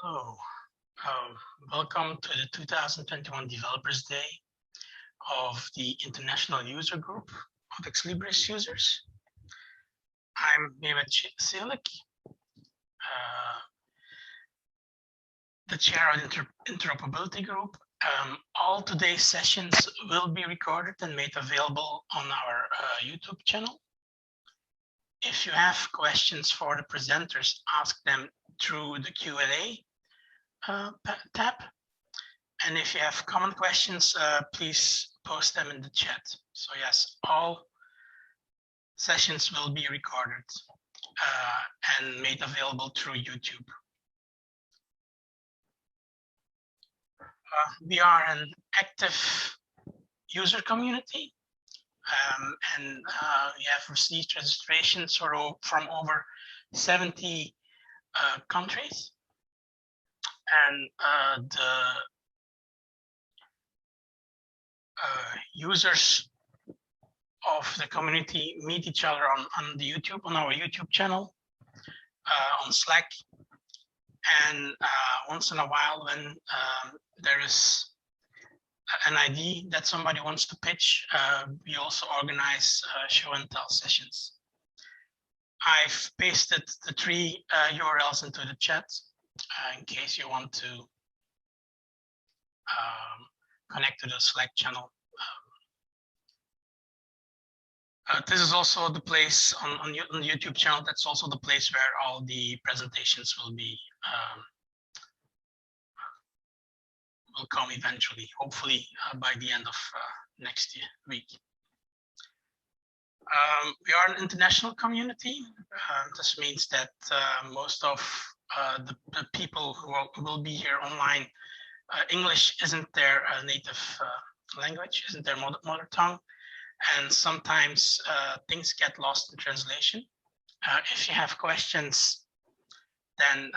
Hello, welcome to the 2021 Developers Day of the International User Group of Exlibris users. I'm Mehmet Celik, the chair of the Interoperability Group. All today's sessions will be recorded and made available on our YouTube channel. If you have questions for the presenters, ask them through the Q&A tab. And if you have common questions, please post them in the chat. So yes, all sessions will be recorded and made available through YouTube. We are an active user community, and we have received registrations from over 70 countries. And the users of the community meet each other on our YouTube channel, on Slack, and once in a while when there is an idea that somebody wants to pitch, we also organize show and tell sessions. I've pasted the 3 URLs into the chat in case you want to connect to the Slack channel. This is also the place on the YouTube channel. That's also the place where all the presentations will come eventually, hopefully by the end of next week. We are an international community. This means that most of the people who will be here online, English isn't their native language, isn't their mother tongue. And sometimes things get lost in translation. If you have questions, then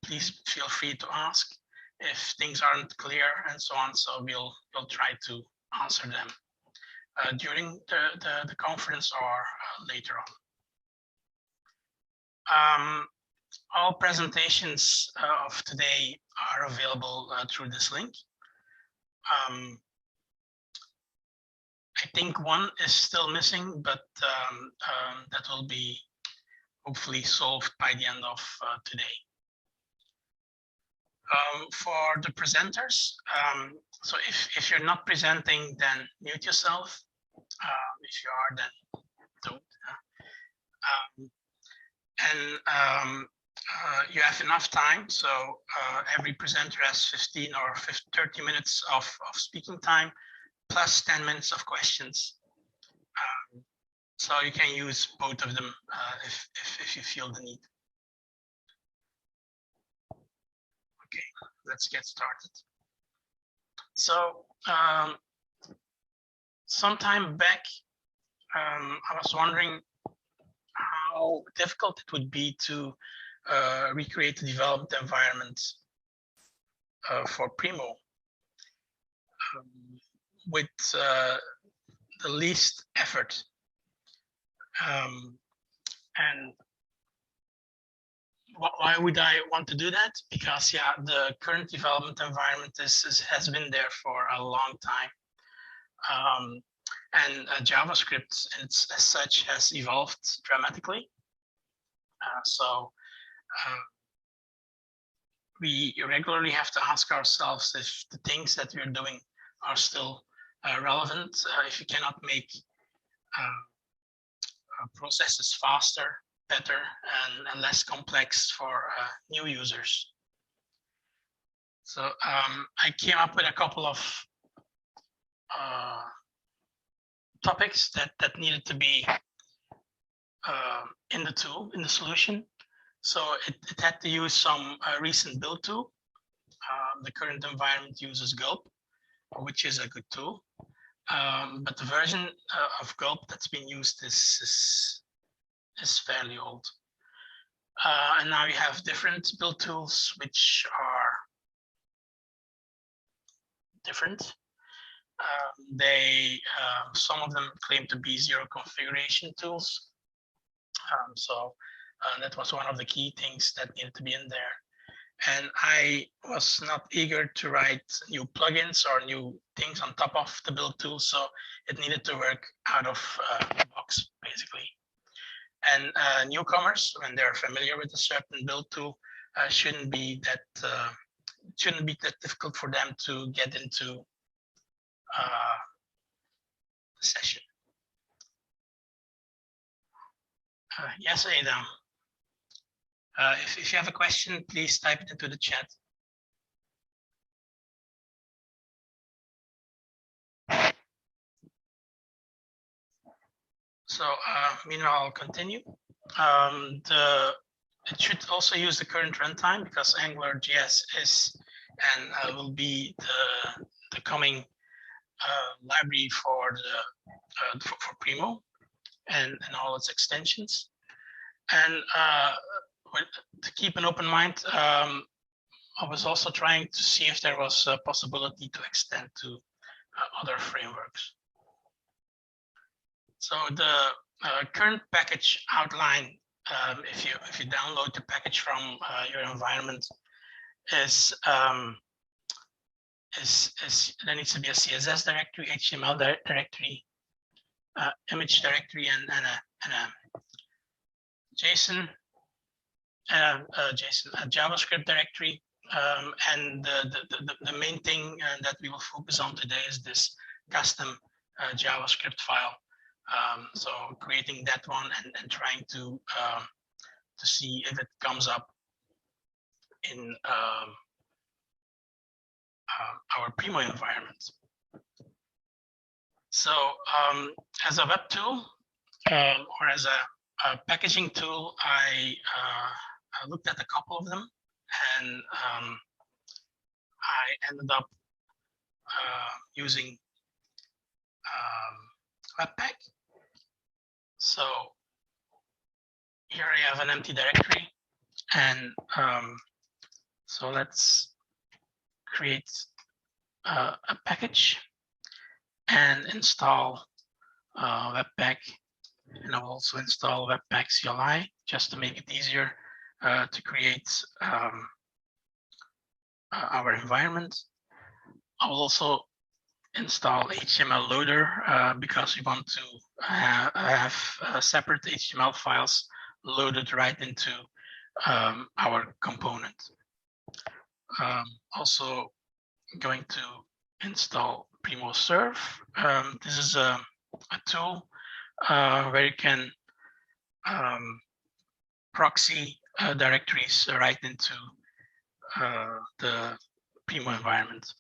please feel free to ask if things aren't clear and so on. So we'll try to answer them during the conference or later on. All presentations of today are available through this link. I think one is still missing, but that will be hopefully solved by the end of today. For the presenters, so if you're not presenting, then mute yourself. If you are, then don't. You have enough time, so every presenter has 15 or 30 minutes of speaking time, plus 10 minutes of questions. So you can use both of them if you feel the need. Okay, let's get started. So some time back, I was wondering how difficult it would be to recreate the development environment for Primo with the least effort. And why would I want to do that? Because yeah, the current development environment has been there for a long time. And JavaScript as such has evolved dramatically. So we regularly have to ask ourselves if the things that we're doing are still relevant, if you cannot make processes faster, better, and less complex for new users. So I came up with a couple of topics that needed to be in the solution. So it had to use some recent build tool. The current environment uses Gulp, which is a good tool. But the version of Gulp that's been used is fairly old. And now you have different build tools which are different. Some of them claim to be zero configuration tools. So that was one of the key things that needed to be in there. And I was not eager to write new plugins or new things on top of the build tool, so it needed to work out of the box, basically. And newcomers, when they're familiar with a certain build tool, shouldn't be that difficult for them to get into the session. Yes, Ada. If you have a question, please type it into the chat. So meanwhile, I'll continue. It should also use the current runtime because AngularJS is and will be the coming library for for Primo and all its extensions. And to keep an open mind, I was also trying to see if there was a possibility to extend to other frameworks. So the current package outline, if you download the package from your environment, is there needs to be a CSS directory, HTML directory, image directory, and a JSON, JavaScript directory. And the main thing that we will focus on today is this custom JavaScript file. So creating that one and trying to see if it comes up in our Primo environment. So as a web tool or as a packaging tool, I looked at a couple of them, and I ended up using Webpack. So here I have an empty directory, and so let's create a package and install Webpack, and I'll also install Webpack CLI just to make it easier to create our environment. I will also install HTML loader because we want to have separate HTML files loaded right into our component. Also going to install Primo Serve. This is a tool where you can proxy directories right into the Primo environment.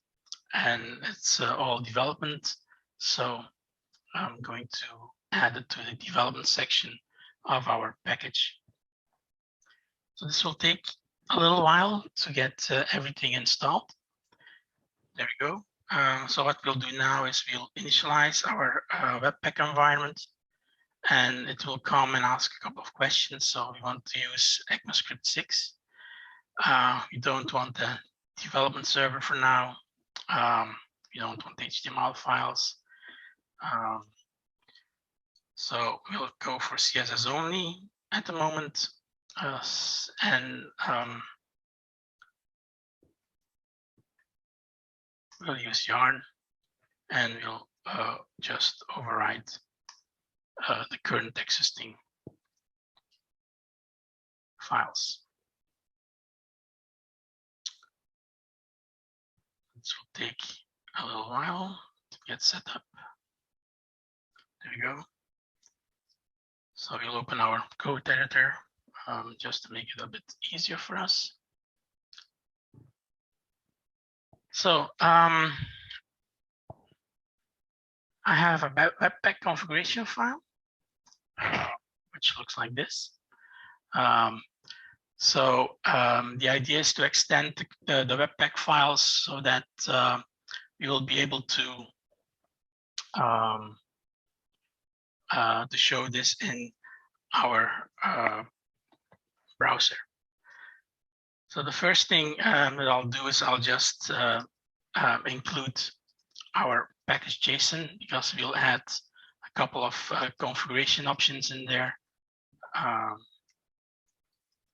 And it's all development. So I'm going to add it to the development section of our package. So this will take a little while to get everything installed. There we go. So what we'll do now is we'll initialize our Webpack environment, and it will come and ask a couple of questions. So we want to use ECMAScript 6. We don't want the development server for now. We don't want HTML files. So we'll go for CSS only at the moment. And we'll use yarn, and we'll just override the current existing files. This will take a little while to get set up. There we go. So we'll open our code editor just to make it a bit easier for us. So I have a Webpack configuration file, which looks like this. So the idea is to extend the Webpack files so that we will be able to show this in our browser. So the first thing that I'll do is I'll just include our package JSON, because we'll add a couple of configuration options in there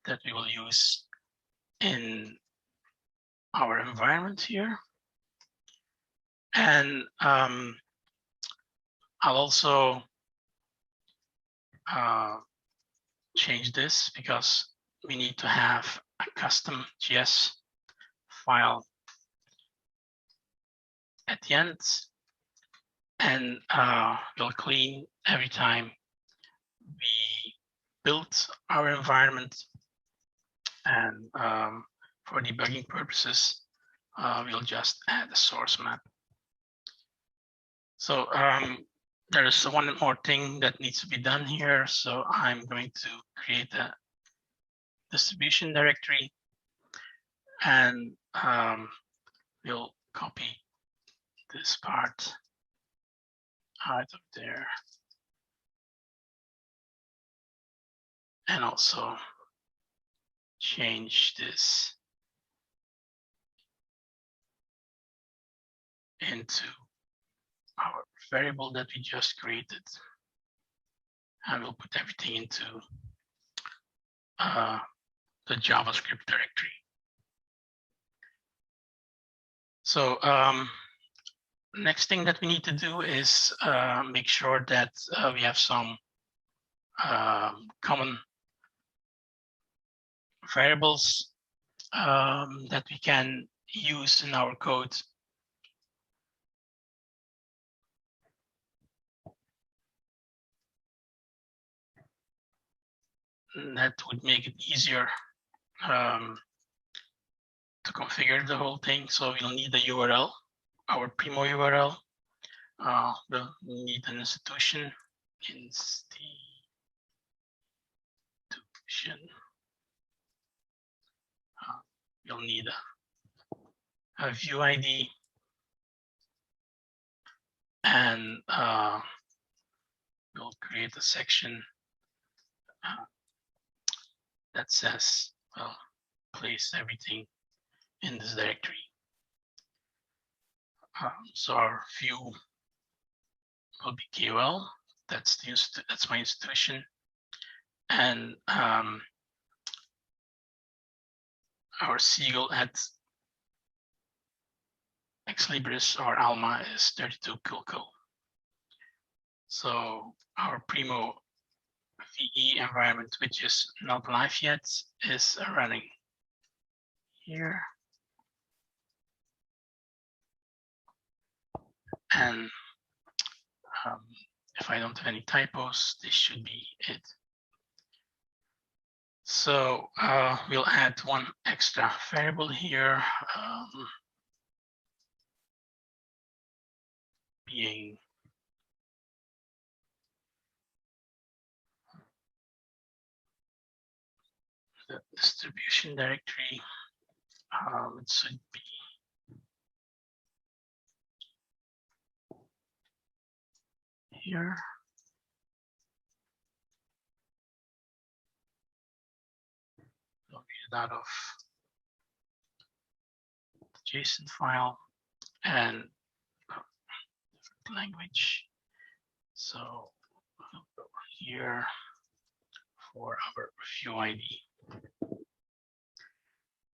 that we will use in our environment here. And I'll also change this because we need to have a custom JS file at the end, and we'll clean every time we build our environment. And for debugging purposes, we'll just add a source map. So there is one more thing that needs to be done here. So I'm going to create a distribution directory, and we'll copy this part out of there, and also change this into our variable that we just created, and we'll put everything into the JavaScript directory. So next thing that we need to do is make sure that we have some common variables that we can use in our code. And that would make it easier to configure the whole thing. So we'll need a URL, our Primo URL. We'll need an institution, you'll need a view ID, and we'll create a section that says, well, place everything in this directory. So our view will be KOL. That's my institution, and our Seagull at Exlibris or Alma is 32 kilco. So our Primo VE environment, which is not live yet, is running here. And if I don't have any typos, this should be it. So we'll add one extra variable here, being the distribution directory. It should be here. I'll read it out of the JSON file and different language. So we'll go here for our view ID.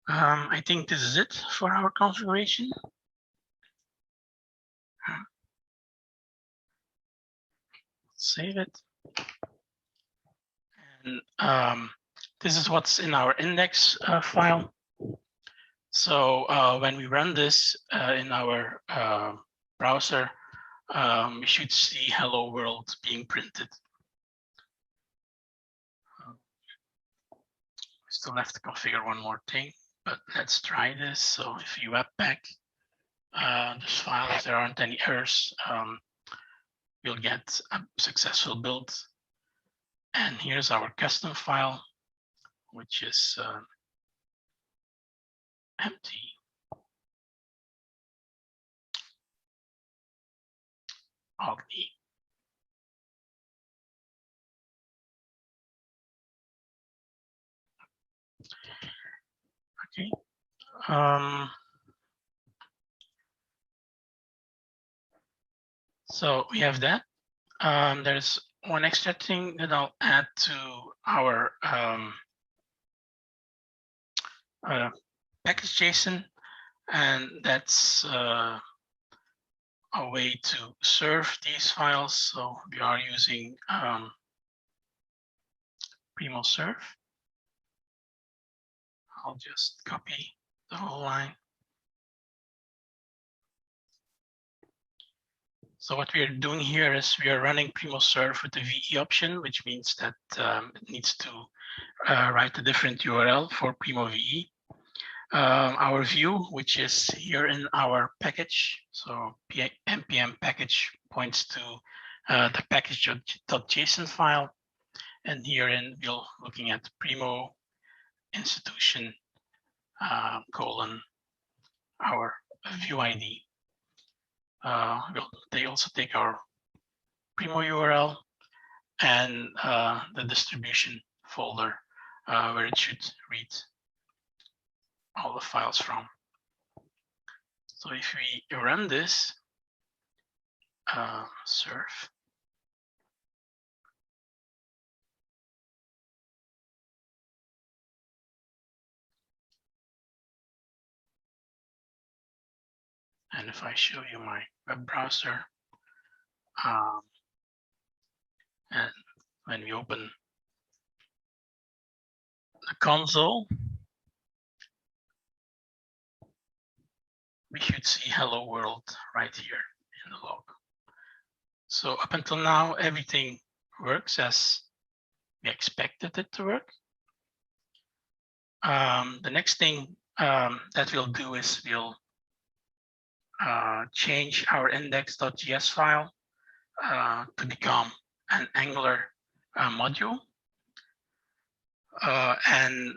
I think this is it for our configuration. Save it. And this is what's in our index file. So when we run this in our browser, we should see hello world being printed. We still have to configure one more thing, but let's try this. So if you webpack this file, if there aren't any errors, we'll get a successful build. And here's our custom file, which is empty. Oddly. Okay. So we have that. There's one extra thing that I'll add to our package JSON. And that's a way to serve these files. So we are using Primo serve. I'll just copy the whole line. So what we are doing here is we are running Primo serve with the VE option, which means that it needs to write a different URL for Primo VE. Our view, which is here in our package, so npm package points to the package.json file, and herein we're looking at Primo institution colon our view ID. They also take our Primo URL and the distribution folder where it should read all the files from. So if we run this serve, and if I show you my web browser, and when we open the console, we should see hello world right here in the log. So up until now, everything works as we expected it to work. The next thing that we'll do is we'll change our index.js file to become an Angular module. And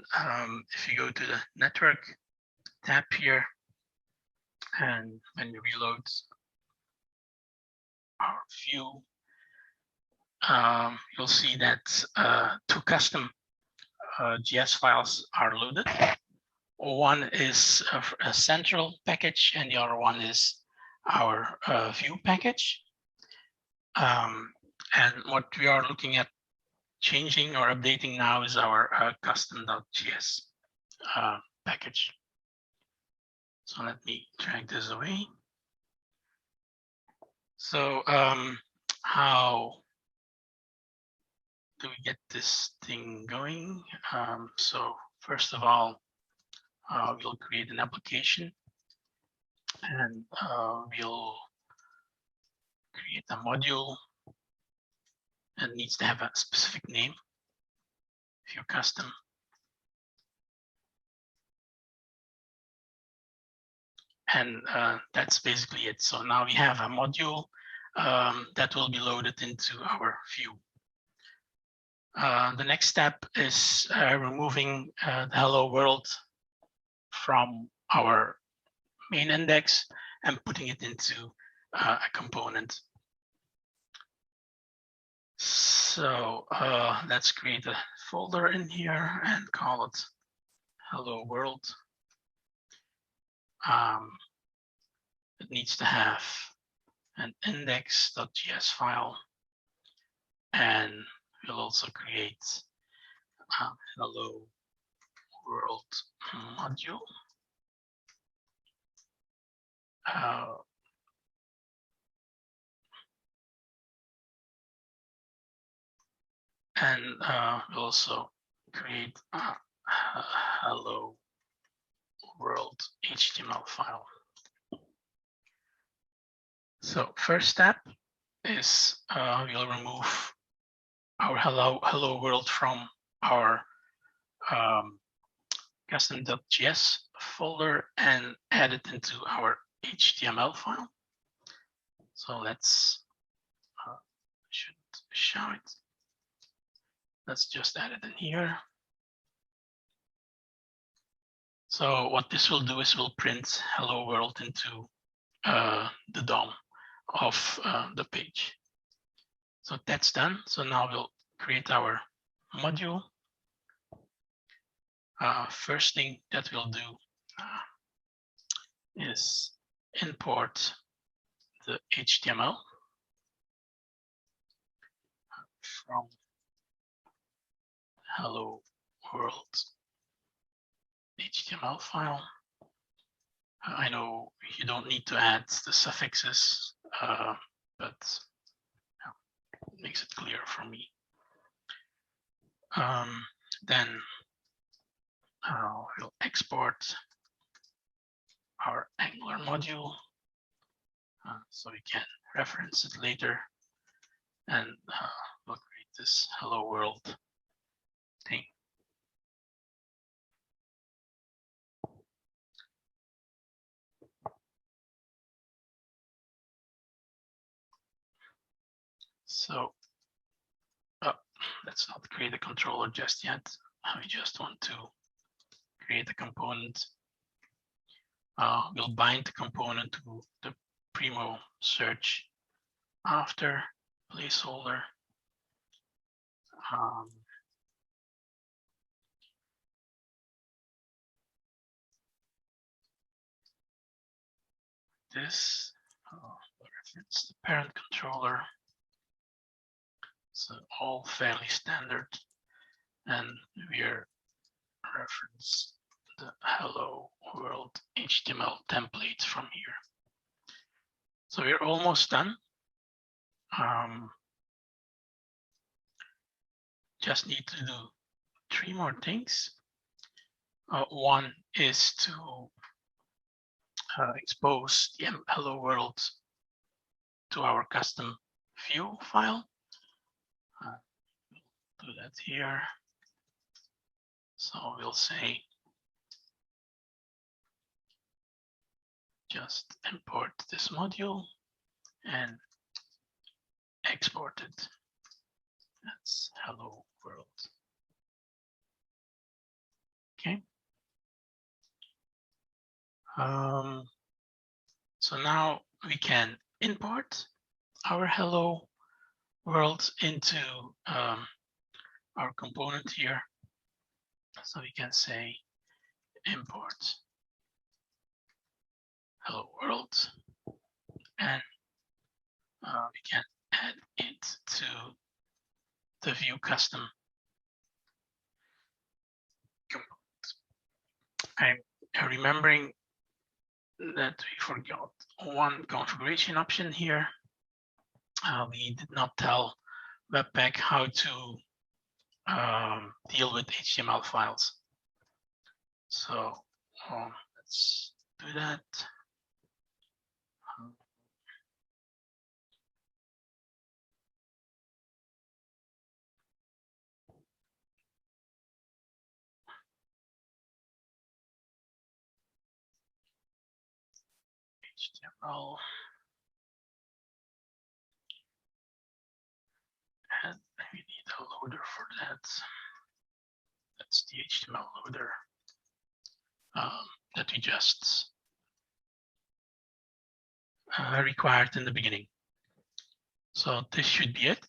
if you go to the network tab here, and when we reload our view, you'll see that two custom JS files are loaded. One is a central package, and the other one is our view package. And what we are looking at changing or updating now is our custom.js package. So let me drag this away. So how do we get this thing going? So first of all, we'll create an application, and we'll create a module. It needs to have a specific name, view custom. And that's basically it. So now we have a module that will be loaded into our view. The next step is removing the hello world from our main index and putting it into a component. So let's create a folder in here and call it hello world. It needs to have an index.js file, and we'll also create a hello world module. And we'll also create a hello world HTML file. So first step is we'll remove our hello world from our custom.js folder and add it into our HTML file. So let's should show it. Let's just add it in here. So what this will do is we'll print hello world into the DOM of the page. So that's done. So now we'll create our module. First thing that we'll do is import the HTML from hello world HTML file. I know you don't need to add the suffixes, but it makes it clear for me. Then we'll export our Angular module so we can reference it later, and we'll create this hello world thing. So let's not create a controller just yet. We just want to create a component. We'll bind the component to the Primo search after placeholder. This reference the parent controller. So all fairly standard, and we're reference the hello world HTML template from here. So we're almost done. Just need to do 3 more things. One is to expose the hello world to our custom view file. Do that here. So we'll say just import this module and export it. That's hello world. Okay. So now we can import our hello world into our component here. So we can say import hello world, and we can add it to the view custom component. I'm remembering that we forgot one configuration option here. We did not tell Webpack how to deal with HTML files. So let's do that. HTML. And we need a loader for that. That's the HTML loader that we just required in the beginning. So this should be it.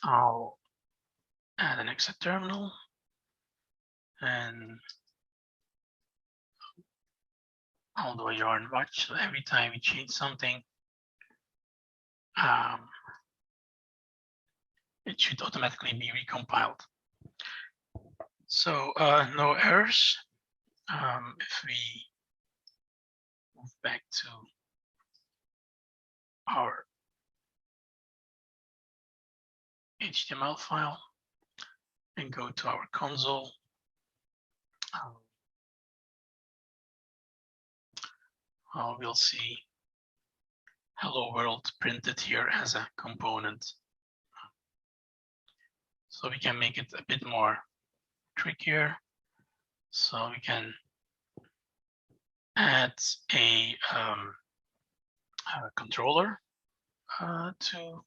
I'll add an exit terminal, and I'll do a yarn watch. So every time we change something, it should automatically be recompiled. So no errors. If we move back to our HTML file and go to our console, we'll see hello world printed here as a component. So we can make it a bit more trickier. So we can add a controller to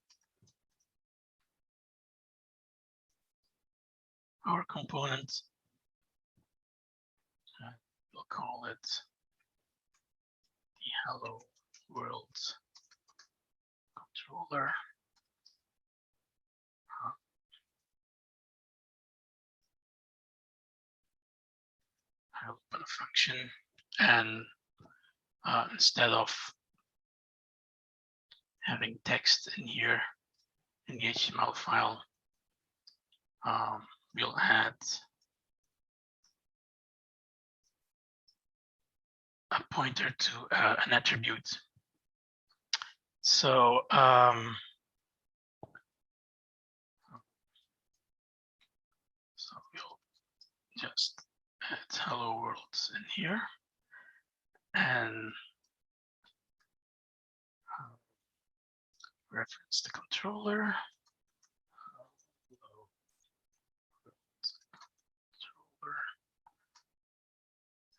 our component. We'll call it the hello world controller. I'll open a function, and instead of having text in here in the HTML file, we'll add a pointer to an attribute. So so we'll just add hello world in here and reference the controller.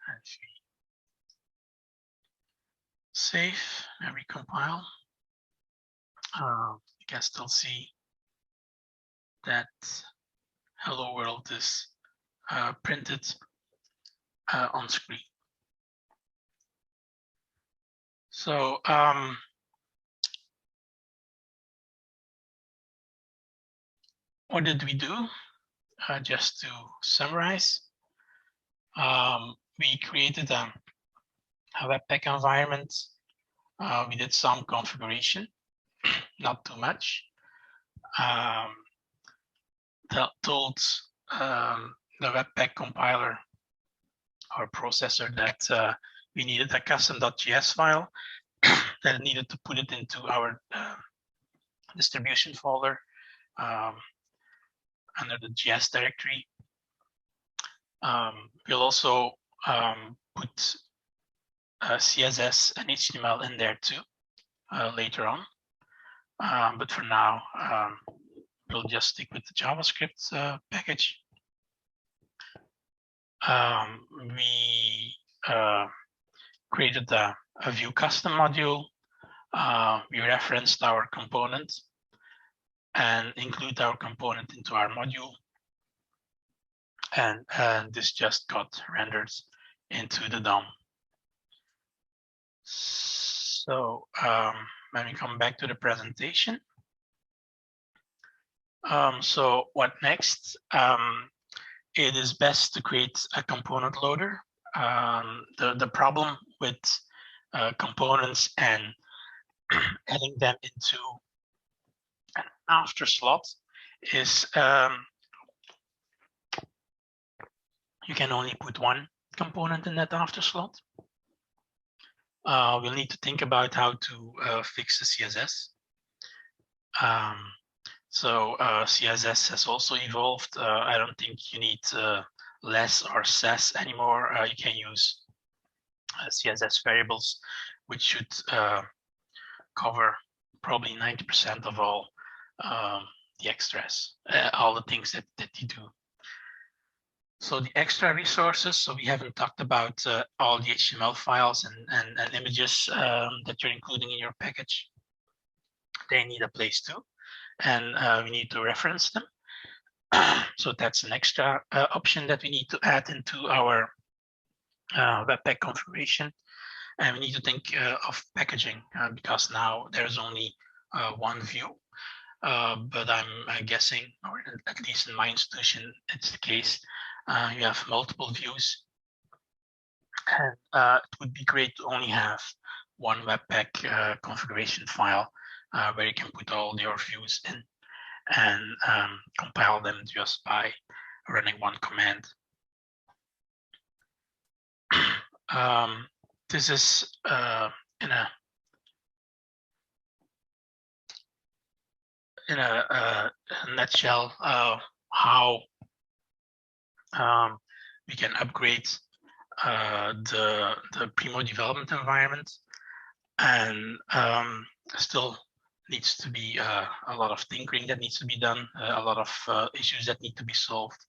And save and recompile. You can still see that hello world is printed on screen. So what did we do? Just to summarize, we created a Webpack environment. We did some configuration, not too much. That told the Webpack compiler or processor that we needed a custom.js file that needed to put it into our distribution folder under the JS directory. We'll also put CSS and HTML in there too later on. But for now, we'll just stick with the JavaScript package. We created a view custom module. We referenced our component and include our component into our module. And this just got rendered into the DOM. So when we come back to the presentation, so what next? It is best to create a component loader. The problem with components and adding them into an after slot is you can only put one component in that after slot. We'll need to think about how to fix the CSS. So CSS has also evolved. I don't think you need less or sass anymore. You can use CSS variables, which should cover probably 90% of all the extras, all the things that you do. So the extra resources, so we haven't talked about all the HTML files and images that you're including in your package. They need a place too, and we need to reference them. So that's an extra option that we need to add into our Webpack configuration. And we need to think of packaging because now there's only one view. But I'm guessing, or at least in my institution, it's the case. You have multiple views, and it would be great to only have one Webpack configuration file where you can put all your views in and compile them just by running one command. This is in a nutshell how we can upgrade the Primo Development Environment, and still needs to be a lot of tinkering that needs to be done, a lot of issues that need to be solved.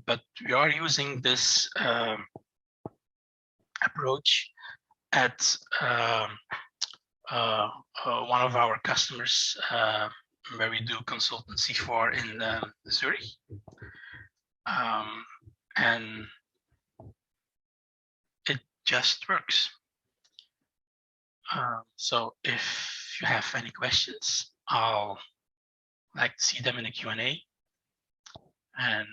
But we are using this approach at one of our customers where we do consultancy for in Zurich. And it just works. So if you have any questions, I'll like to see them in the Q&A. And